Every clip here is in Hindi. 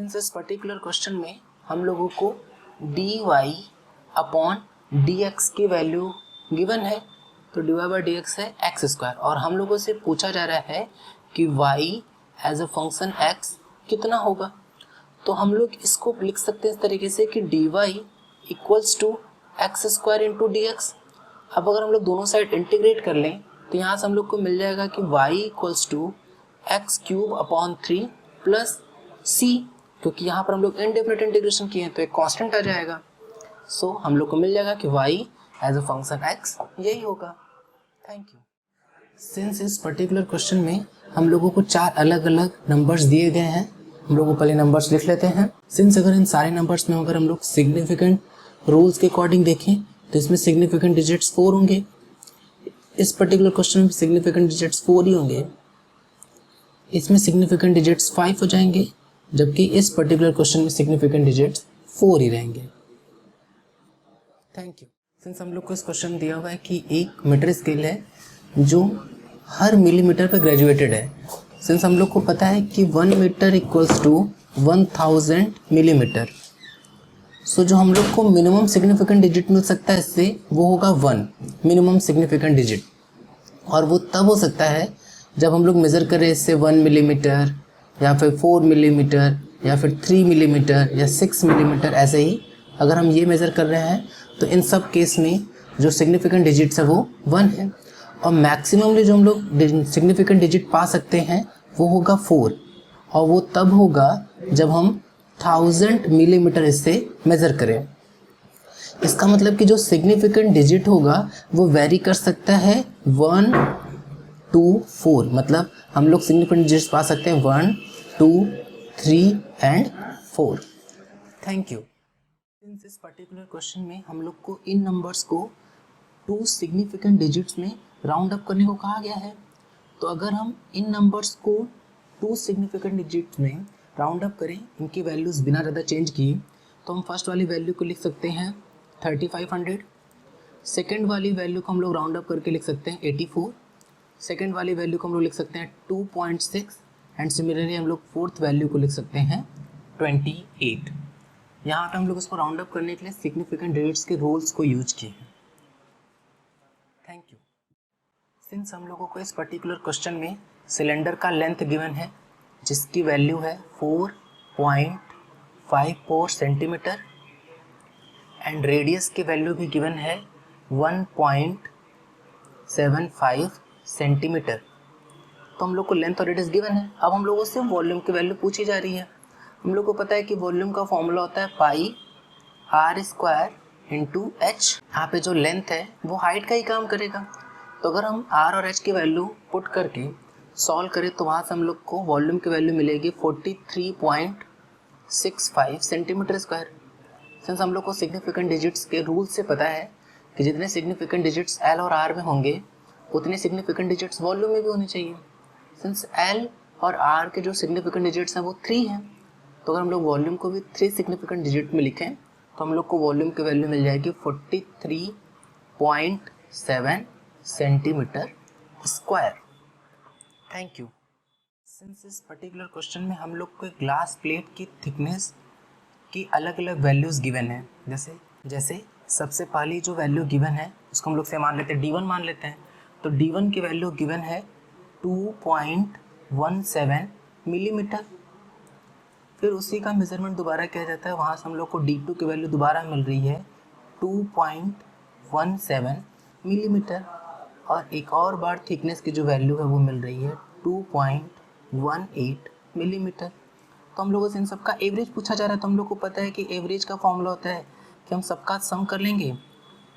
सिंस इस पर्टिकुलर क्वेश्चन में हम लोगों को dy अपॉन dx की वैल्यू गिवन है, तो dy बाई dx है एक्स स्क्वायर और हम लोगों से पूछा जा रहा है कि y as a function x कितना होगा। तो हम लोग इसको लिख सकते हैं इस तरीके से कि dy equals to X square into D X. अब अगर हम लोग दोनों साइड इंटीग्रेट कर लें तो यहाँ से हम लोग को मिल जाएगा कि y equals to X cube upon 3 plus C, क्योंकि यहाँ पर हम लोग इनडेफिनिट इंटीग्रेशन किए हैं तो एक कांस्टेंट आ जाएगा। सो हम लोग को मिल जाएगा कि y as a function x यही होगा। Thank you. सिंस इस पर्टिकुलर क्वेश्चन में हम लोगों को 4 अलग अलग नंबर्स दिए गए हैं, हम लोग को पहले नंबर्स लिख लेते हैं। सिंस अगर इन सारे नंबर्स में अगर हम लोग सिग्निफिकेंट रूल्स के अकॉर्डिंग देखें तो इसमें सिग्निफिकेंट डिजिट्स 4 होंगे। इस पर्टिकुलर क्वेश्चन में सिग्निफिकेंट डिजिट्स 4 ही होंगे। इसमें सिग्निफिकेंट डिजिट्स 5 हो जाएंगे, जबकि इस पर्टिकुलर क्वेश्चन में सिग्निफिकेंट डिजिट्स 4 ही रहेंगे। Thank you. सिंस हम लोग को इस क्वेश्चन दिया हुआ है कि एक मीटर स्केल है जो हर मिलीमीटर पे ग्रेजुएटेड है। सिंस हम लोग को पता है कि 1 मीटर इक्वल्स टू 1000 मिलीमीटर, सो जो हम लोग को मिनिमम सिग्निफिकेंट डिजिट मिल सकता है इससे वो होगा 1 मिनिमम सिग्निफिकेंट डिजिट, और वो तब हो सकता है जब हम लोग मेज़र करें इससे 1 मिलीमीटर या फिर 4 मिलीमीटर या फिर 3 मिलीमीटर या 6 मिलीमीटर, ऐसे ही अगर हम ये मेज़र कर रहे हैं तो इन सब केस में जो सिग्निफिकेंट डिजिट्स है वो 1 है, और मैक्सिममली जो हम लोग सिग्निफिकेंट डिजिट पा सकते हैं वो होगा 4, और वो तब होगा जब हम 1000 मिलीमीटर इससे मेज़र करें। इसका मतलब कि जो सिग्निफिकेंट डिजिट होगा वो वेरी कर सकता है 1 2 4, मतलब हम लोग सिग्निफिकेंट डिजिट्स पा सकते हैं 1 2 3 एंड 4। Thank you. सिंस इस पर्टिकुलर क्वेश्चन में हम लोग को इन नंबर्स को 2 सिग्निफिकेंट डिजिट्स में राउंड अप करने को कहा गया है, तो अगर हम इन नंबर्स को 2 सिग्निफिकेंट डिजिट्स में राउंड अप करें, इनकी वैल्यूज़ बिना ज़्यादा चेंज किए, तो हम फर्स्ट वाली वैल्यू को लिख सकते हैं 3500, सेकेंड वाली वैल्यू को हम लोग राउंड अप करके लिख सकते हैं 84, सेकेंड वाली वैल्यू को हम लोग लिख सकते हैं 2.6, एंड सिमिलरली हम लोग फोर्थ वैल्यू को लिख सकते हैं 28। यहाँ पे हम लोग इसको राउंड अप करने के लिए सिग्निफिकेंट डिजिट्स के रूल्स को यूज किए हैं। Thank you. सिंस हम लोगों को इस पर्टिकुलर क्वेश्चन में सिलेंडर का लेंथ गिवन है जिसकी वैल्यू है 4.54 सेंटीमीटर एंड रेडियस की वैल्यू भी गिवन है 1.75 सेंटीमीटर, तो हम लोग को लेंथ और रेडियस गिवन है। अब हम लोगों से वॉल्यूम की वैल्यू पूछी जा रही है। हम लोग को पता है कि वॉल्यूम का फॉर्मूला होता है पाई आर स्क्वायर इंटू एच। यहाँ पे जो लेंथ है वो हाइट का ही काम करेगा, तो अगर हम आर और एच की वैल्यू पुट करके सॉल्व करें तो वहाँ से हम लोग को वॉल्यूम की वैल्यू मिलेगी 43.65 सेंटीमीटर स्क्वायर। सिंस हम लोग को सिग्निफिकेंट डिजिट्स के रूल से पता है कि जितने सिग्निफिकेंट डिजिट्स एल और आर में होंगे उतने सिग्निफिकेंट डिजिट्स वॉल्यूम में भी होने चाहिए। सिंस एल और आर के जो सिग्निफिकेंट डिजिट्स हैं वो 3 हैं, तो अगर हम लोग वॉल्यूम को भी 3 सिग्निफिकेंट डिजिट में लिखें तो हम लोग को वॉल्यूम की वैल्यू मिल जाएगी 43.7 centimetre square. Thank you. Since इस पर्टिकुलर क्वेश्चन में हम लोग को एक ग्लास प्लेट की थिकनेस की अलग अलग वैल्यूज़ गिवन है, जैसे सबसे पहली जो वैल्यू गिवन है उसको हम लोग से मान लेते हैं D1 मान लेते हैं, तो D1 की वैल्यू गिवन है 2.17 मिलीमीटर। फिर उसी का मेज़रमेंट दोबारा किया जाता है, वहाँ से हम लोग को D2 की वैल्यू दोबारा मिल रही है 2.17 मिलीमीटर, और एक और बार थिकनेस की जो वैल्यू है वो मिल रही है 2.18 मिलीमीटर। तो हम लोगों से इन सबका एवरेज पूछा जा रहा है, तो हम लोग को पता है कि एवरेज का फॉर्मूला होता है कि हम सबका सम कर लेंगे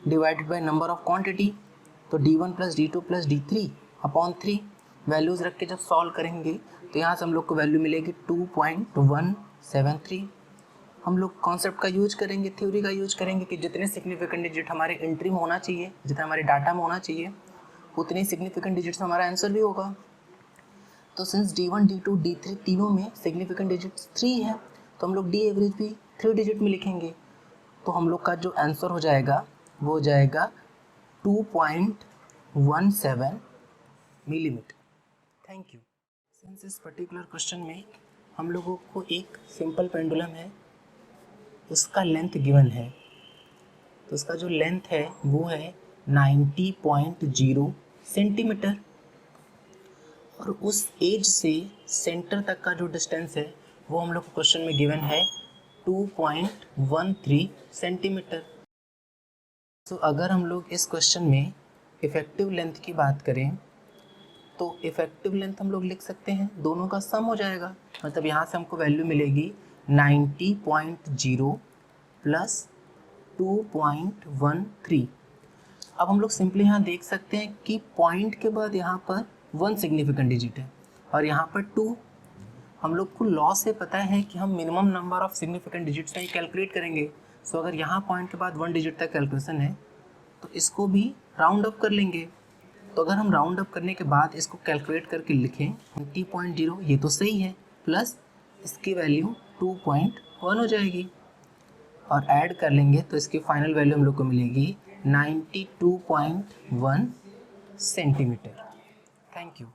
divided by number of quantity, तो D1 plus D2 plus D3 upon 3 values रख के जब सॉल्व करेंगे तो यहाँ से हम लोग को वैल्यू मिलेगी 2.173। हम लोग कॉन्सेप्ट का यूज करेंगे, थ्योरी का यूज करेंगे कि जितने सिग्निफिकेंट डिजिट हमारे एंट्री में होना चाहिए, जितना हमारे डाटा में होना चाहिए, उतने सिग्निफिकेंट डिजिट्स में हमारा आंसर भी होगा। तो सिंस D1 D2 D3 तीनों में सिग्निफिकेंट डिजिट्स 3 है, तो हम लोग D एवरेज भी 3 डिजिट में लिखेंगे, तो हम लोग का जो आंसर हो जाएगा वो हो जाएगा 2.17 मिलीमीटर। Thank you. सिंस इस पर्टिकुलर क्वेश्चन में हम लोगों को एक सिंपल पेंडुलम है, उसका लेंथ गिवन है, तो उसका जो लेंथ है वो है 90.0 सेंटीमीटर, और उस एज से सेंटर तक का जो डिस्टेंस है वो हम लोग को क्वेश्चन में गिवन है 2.13 सेंटीमीटर। तो अगर हम लोग इस क्वेश्चन में इफ़ेक्टिव लेंथ की बात करें तो इफ़ेक्टिव लेंथ हम लोग लिख सकते हैं, दोनों का सम हो जाएगा, मतलब यहाँ से हमको वैल्यू मिलेगी 90.0 प्लस 2.13। अब हम लोग सिंपली यहाँ देख सकते हैं कि पॉइंट के बाद यहाँ पर 1 सिग्निफिकेंट डिजिट है और यहाँ पर 2। हम लोग को लॉ से पता है कि हम minimum number of significant digits का ही कैलकुलेट करेंगे। सो अगर यहाँ पॉइंट के बाद 1 डिजिट तक कैलकुलेशन है तो इसको भी राउंड अप कर लेंगे। तो अगर हम राउंड अप करने के बाद इसको कैलकुलेट करके लिखें 90.0, ये तो सही है, प्लस इसकी वैल्यू 2.1 हो जाएगी और ऐड कर लेंगे तो इसकी फाइनल वैल्यू हम लोग को मिलेगी 92.1 सेंटीमीटर। Thank you.